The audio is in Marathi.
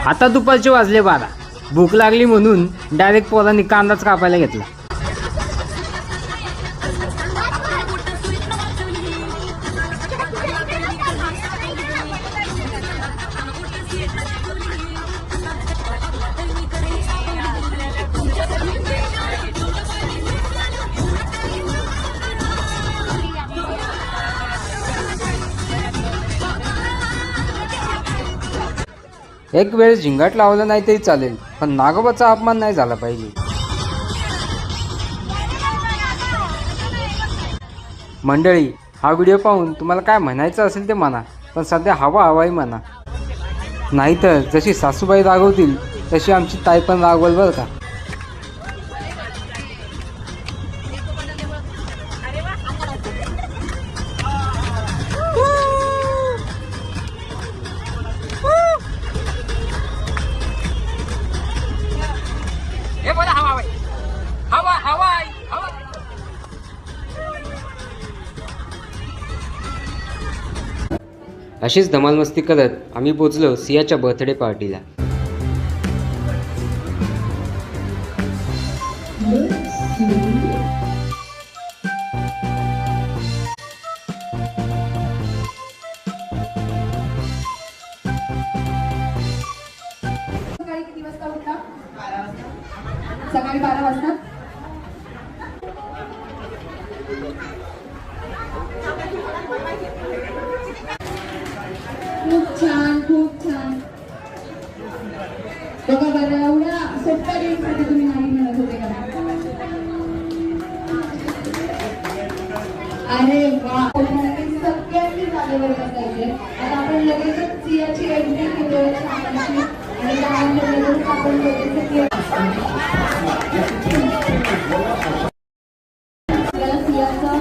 आता दुपारचे वाजले 12. भूक लागली म्हणून डायरेक्ट पोरांनी कांदाच कापायला घेतला. एक वेळ झिंगाट लावला नाही तरी चालेल, पण नागोबाचा अपमान नाही झाला पाहिजे. मंडळी, हा व्हिडिओ पाहून तुम्हाला काय म्हणायचं असेल ते म्हणा, पण सध्या हवाही म्हणा. नाहीतर जशी सासूबाई रागवतील तशी आमची ताई पण रागवल बरं का. अशीच धमालमस्ती करत आम्ही पोचलो सियाच्या बर्थडे पार्टीला. सकाळी किती वाजता उठला? 12 वाजता. सकाळी 12 वाजता. खूप छान, खूप छान. बघा बरं, एवढ्या सोप्या गेमसाठी तुम्ही नाही म्हणत होते का? अरे वा, सगळ्यांनी जागेवर बसायचे. आता आपण लगेचच सियाची एंट्री केली छानशी आणि त्यानंतर लगेच आपण सियाचा